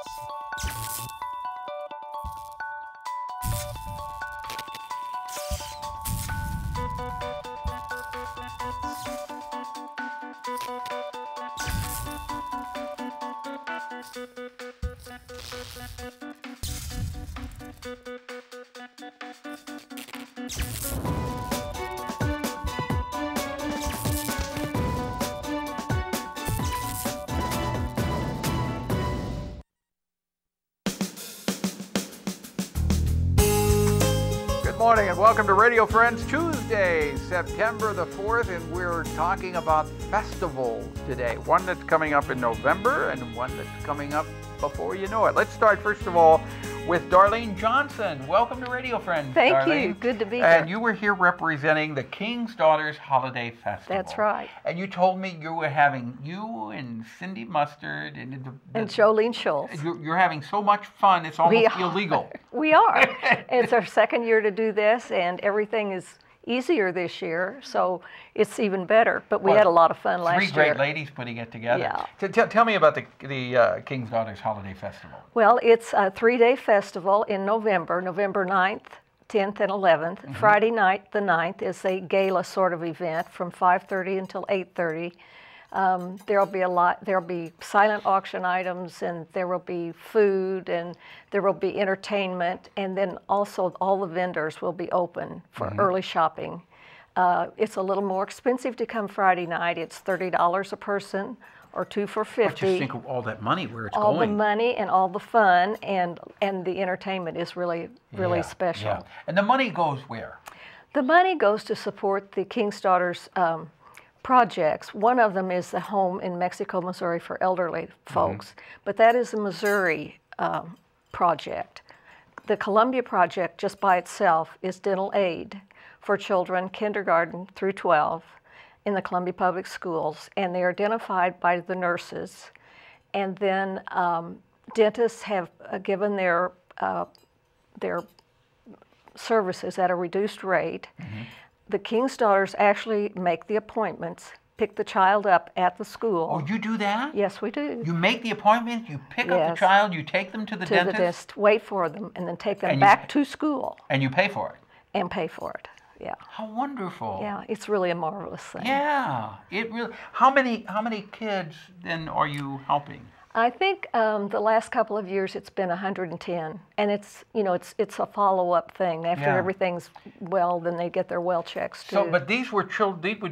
Good morning and welcome to Radio Friends, Tuesday, September the 4th, and we're talking about festivals today. One that's coming up in November and one that's coming up before you know it. Let's start first of all with Darlene Johnson. Welcome to Radio Friends, Thank Darlene. you. Good to be here. And you were here representing the King's Daughters Holiday Festival. That's right. And you told me you were having, you and Cindy Mustard and Jolene Schultz. You're having so much fun, it's almost illegal. We are. It's our second year to do this, and everything is easier this year, so it's even better. But we had a lot of fun last year. Three great ladies putting it together. Yeah. Tell me about the King's Daughters Holiday Festival. Well, it's a 3-day festival in November 9th, 10th, and 11th. Mm-hmm. Friday night, the 9th, is a gala sort of event from 5:30 until 8:30. There'll be silent auction items, and there will be food, and there will be entertainment, and then also all the vendors will be open for early shopping. It's a little more expensive to come Friday night. It's $30 a person, or 2 for $50. Just think of all that money where it's all going. All the money and all the fun, and the entertainment is really special. Yeah. And the money goes where? The money goes to support the King's Daughters projects. One of them is the home in Mexico, Missouri for elderly folks, but that is a Missouri project. The Columbia project just by itself is dental aid for children kindergarten through 12 in the Columbia Public Schools, and they are identified by the nurses. And then dentists have given their services at a reduced rate. The King's Daughters actually make the appointments, pick the child up at the school. Oh, you do that? Yes, we do. You make the appointment, you pick up the child, you take them to the dentist? To the dentist, wait for them, and then take them back to school. And you pay for it? And pay for it, yeah. How wonderful. Yeah, it's really a marvelous thing. Yeah, it really. How many kids then are you helping? I think the last couple of years it's been 110, and it's a follow-up thing. After everything's well, then they get their well checks too. So, but these would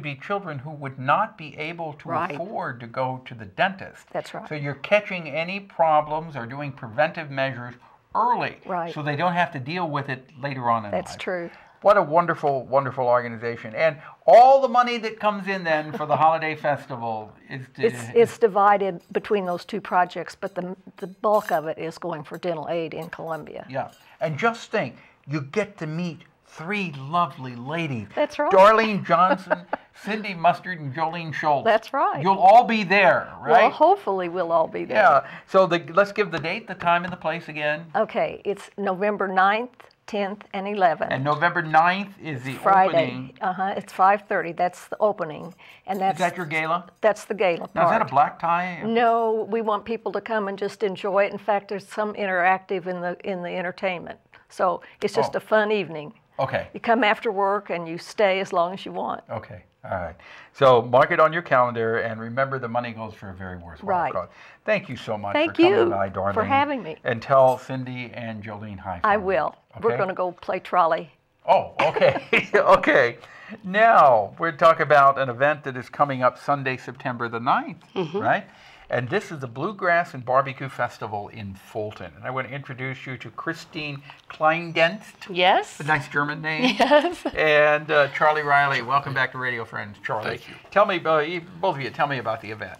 be children who would not be able to afford to go to the dentist. That's right. So you're catching any problems or doing preventive measures early, so they don't have to deal with it later on in life. That's true. What a wonderful, wonderful organization. And all the money that comes in then for the holiday festival is... It's divided between those two projects, but the bulk of it is going for dental aid in Columbia. Yeah. And just think, you get to meet 3 lovely ladies. That's right. Darlene Johnson, Cindy Mustard, and Jolene Schultz. That's right. You'll all be there, right? Well, hopefully we'll all be there. Yeah. So let's give the date, the time, and the place again. Okay. It's November 9th, 10th, and 11th. And November 9th is the Friday. opening. It's 5:30. That's the opening. And Is that your gala? That's the gala part. Now, is that a black tie? No, we want people to come and just enjoy it. In fact, there's some interactive in the entertainment. So it's just a fun evening. Okay. You come after work and you stay as long as you want. Okay. All right. So mark it on your calendar, and remember the money goes for a very worthwhile cause. Thank you so much for coming by, Darlene. For having me. And tell Cindy and Jolene hi. I will. Okay? We're going to go play trolley. Oh, okay. Okay. Now, we're talking about an event that is coming up Sunday, September the 9th, right? And this is the Bluegrass and Barbecue Festival in Fulton. And I want to introduce you to Christine Kleindienst. Yes. A nice German name. Yes. And Charlie Riley. Welcome back to Radio Friends, Charlie. Thank you. Tell me, both of you, tell me about the event.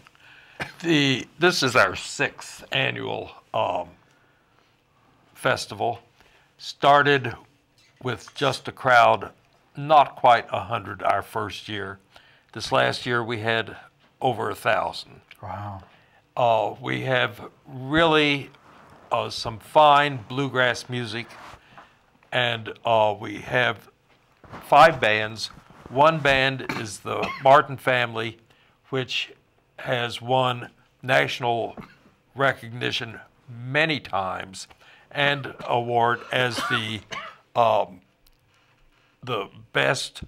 This is our 6th annual festival. Started with just a crowd, not quite 100 our first year. This last year we had over 1,000. Wow. We have really some fine bluegrass music, and we have 5 bands. One band is the Martin Family, which has won national recognition many times and award as the best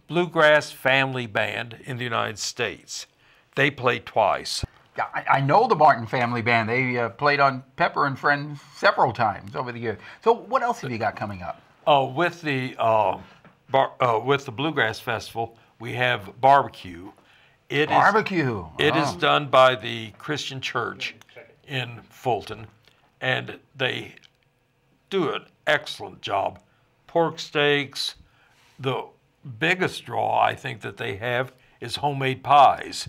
bluegrass family band in the United States. They played twice. Yeah, I know the Martin Family Band. They played on Pepper and Friends several times over the years. So what else have you got coming up? With the Bluegrass Festival, we have barbecue. Barbecue. It is done by the Christian Church in Fulton, and they do an excellent job. Pork steaks. The biggest draw I think that they have is homemade pies.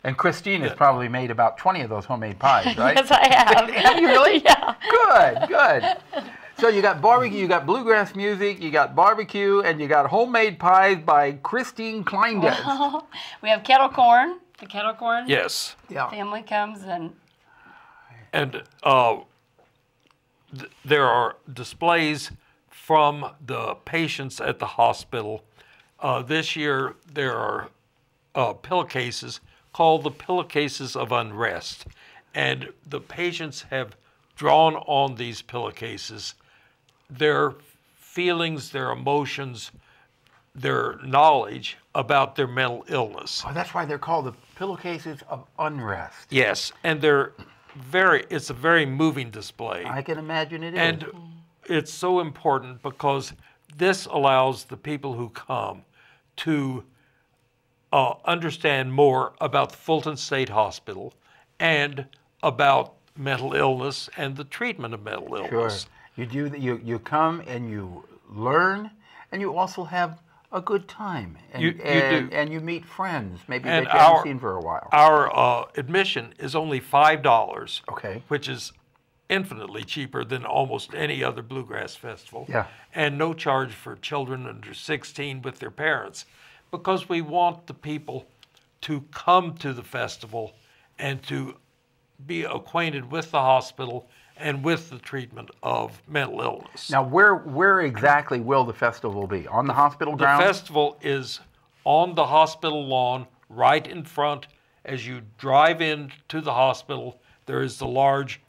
And Christine has probably made about 20 of those homemade pies, right? Yes, I have. Have you really? Yeah. Good, good. So you got barbecue, you got bluegrass music, you got barbecue, and you got homemade pies by Christine Kleindienst. Well, we have kettle corn. The kettle corn Yes. family comes and there are displays from the patients at the hospital. This year there are pillowcases called the pillowcases of unrest, and the patients have drawn on these pillowcases their feelings, their emotions, their knowledge about their mental illness. Oh, that's why they're called the pillowcases of unrest. Yes, and it's a very moving display. I can imagine it is. And it's so important because this allows the people who come to understand more about the Fulton State Hospital and about mental illness and the treatment of mental illness. Sure. You come and you learn, and you also have a good time. And You do. And you meet friends, maybe And that you haven't seen for a while. Our admission is only $5. Okay. Which is infinitely cheaper than almost any other bluegrass festival. Yeah. And no charge for children under 16 with their parents, because we want the people to come to the festival and to be acquainted with the hospital and with the treatment of mental illness. Now, where exactly will the festival be? On the hospital The grounds? festival is on the hospital lawn, right in front. As you drive into the hospital, there is the large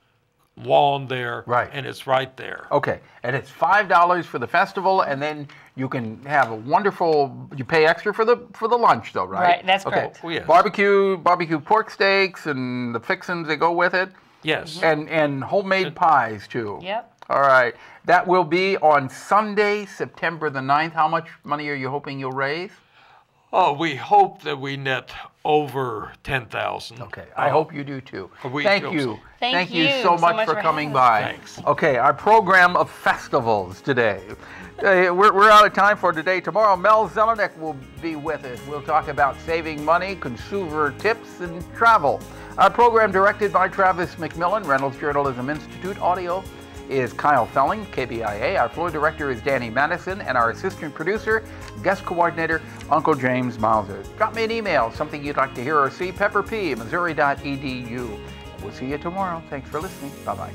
lawn there, Right. and it's right there. Okay, and it's $5 for the festival, and then you can have a wonderful. You pay extra for the lunch, though, right? Right, that's okay. correct. Oh, yes. Barbecue pork steaks and the fixins that go with it. Yes. And homemade pies too. Yep. All right, that will be on Sunday, September the 9th. How much money are you hoping you'll raise? Oh, we hope that we net over 10,000. Okay, I hope you do too. We Thank hope you. so. Thank you you so so much much for for coming having by. Thanks. Okay, our program of festivals today. We're out of time for today. Tomorrow, Mel Zelenik will be with us. We'll talk about saving money, consumer tips, and travel. Our program directed by Travis McMillen, Reynolds Journalism Institute. Audio is Kyle Felling, KBIA. Our floor director is Danny Matteson, and our assistant producer, guest coordinator, Uncle James Mauser. Drop me an email, something you'd like to hear or see, pepperp@missouri.edu. We'll see you tomorrow. Thanks for listening. Bye-bye.